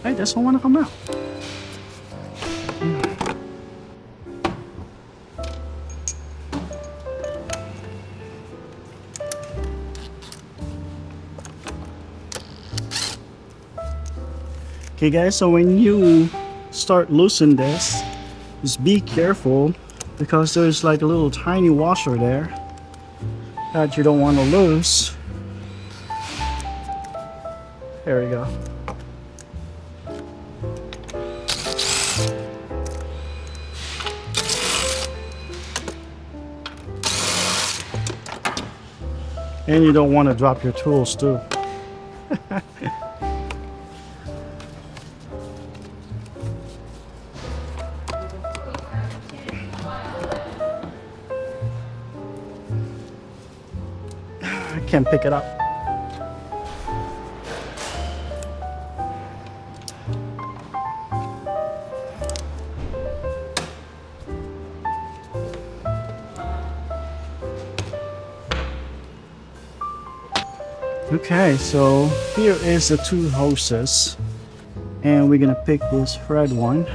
It doesn't want to come out. Okay guys, so when you start loosen this, just be careful because there's like a little tiny washer there that you don't want to lose. There we go. And you don't want to drop your tools too. I can't pick it up. Okay, so here is the two hoses, and we're gonna pick this red one.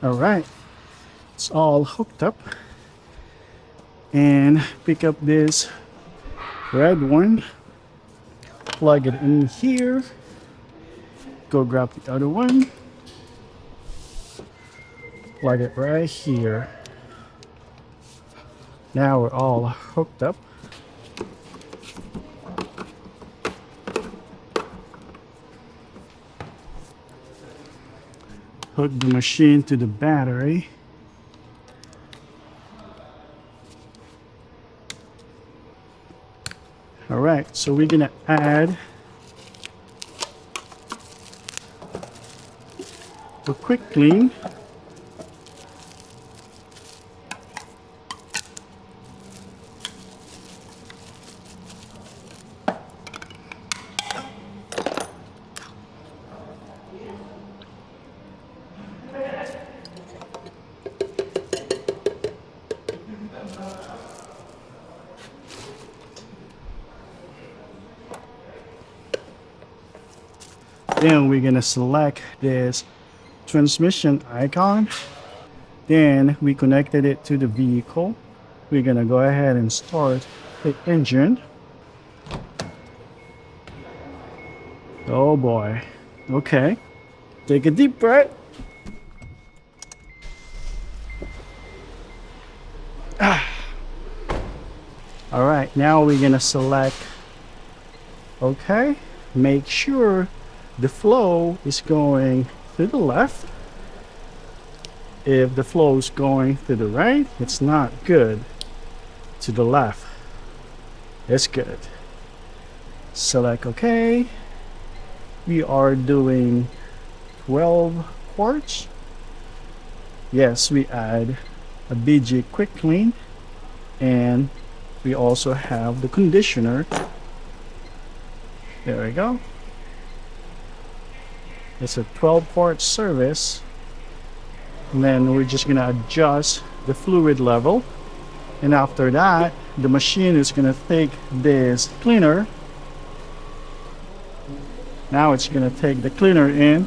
All right, it's all hooked up, and pick up this red one, plug it in here, go grab the other one, plug it right here. Now we're all hooked up. Hook the machine to the battery. All right, so we're gonna add a quick clean. Then we're gonna select this transmission icon. Then we connected it to the vehicle. We're gonna go ahead and start the engine. Oh boy. Okay. Take a deep breath. All right, now we're gonna select, okay, make sure the flow is going to the left. If the flow is going to the right, it's not good. To the left, it's good. Select OK. We are doing 12 quarts. Yes, we add a BG quick clean, and we also have the conditioner. There we go. It's a 12-port service. And then we're just gonna adjust the fluid level. And after that, the machine is gonna take this cleaner. Now it's gonna take the cleaner in.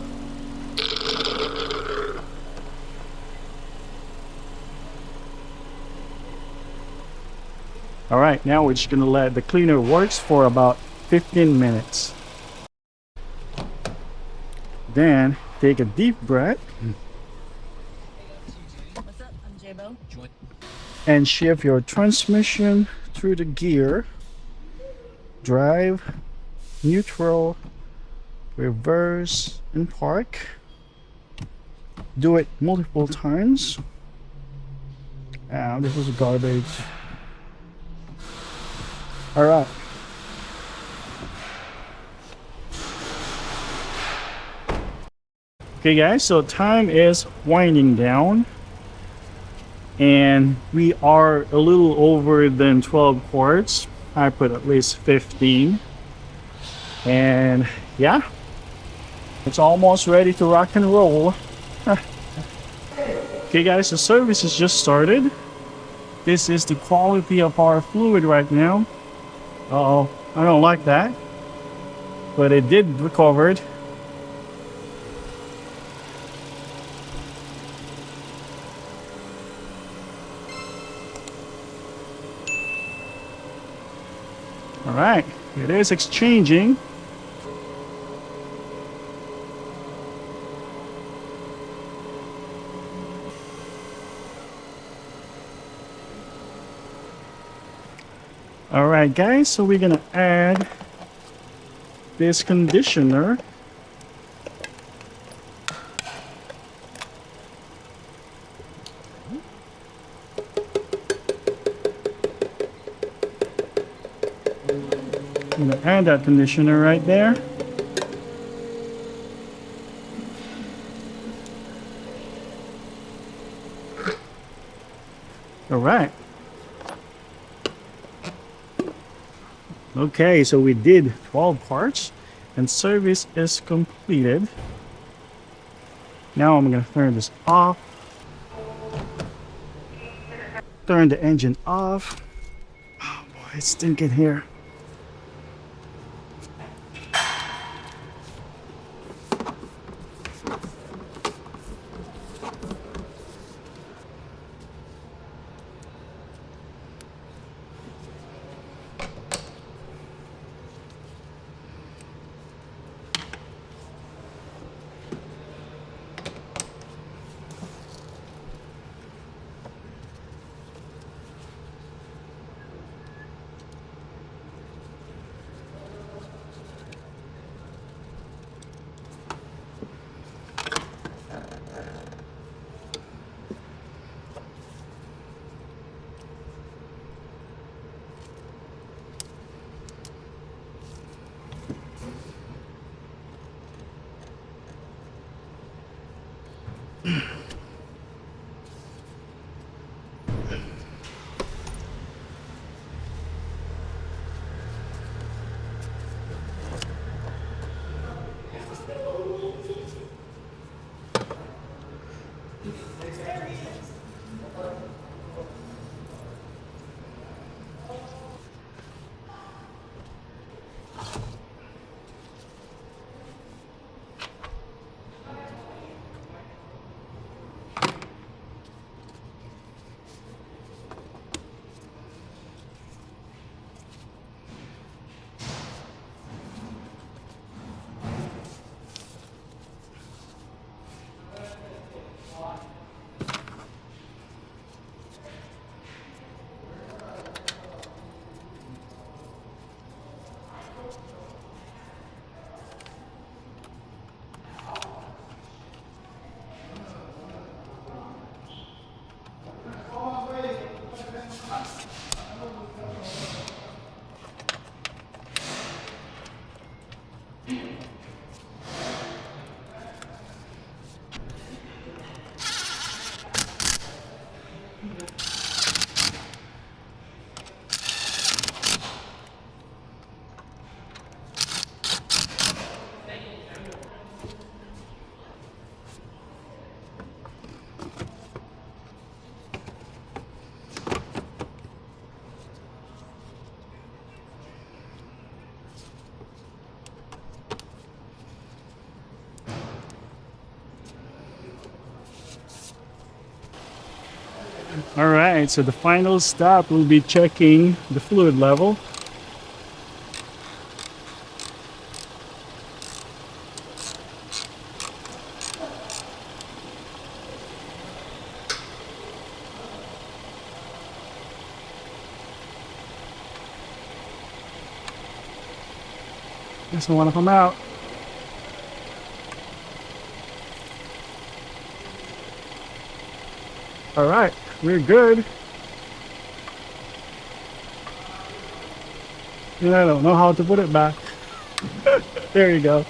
All right, now we're just gonna let the cleaner works for about 15 minutes. Then take a deep breath What's up? I'm J-Bo. and shift your transmission through the gear, drive, neutral, reverse, and park. Do it multiple times. This is garbage. All right. Okay guys, so time is winding down and we are a little over than 12 quarts. I put at least 15. And yeah, it's almost ready to rock and roll. Okay guys, the service has just started. This is the quality of our fluid right now. Uh-oh, I don't like that. But it did recovered. All right, it is exchanging. All right, guys, so we're gonna add this conditioner. I'm gonna add that conditioner right there. All right. Okay, so we did 12 parts and service is completed. Now I'm gonna turn this off. Turn the engine off. Oh boy, it's stinking here. All right, so the final step will be checking the fluid level. Doesn't want to come out. All right, we're good. And I don't know how to put it back. There you go.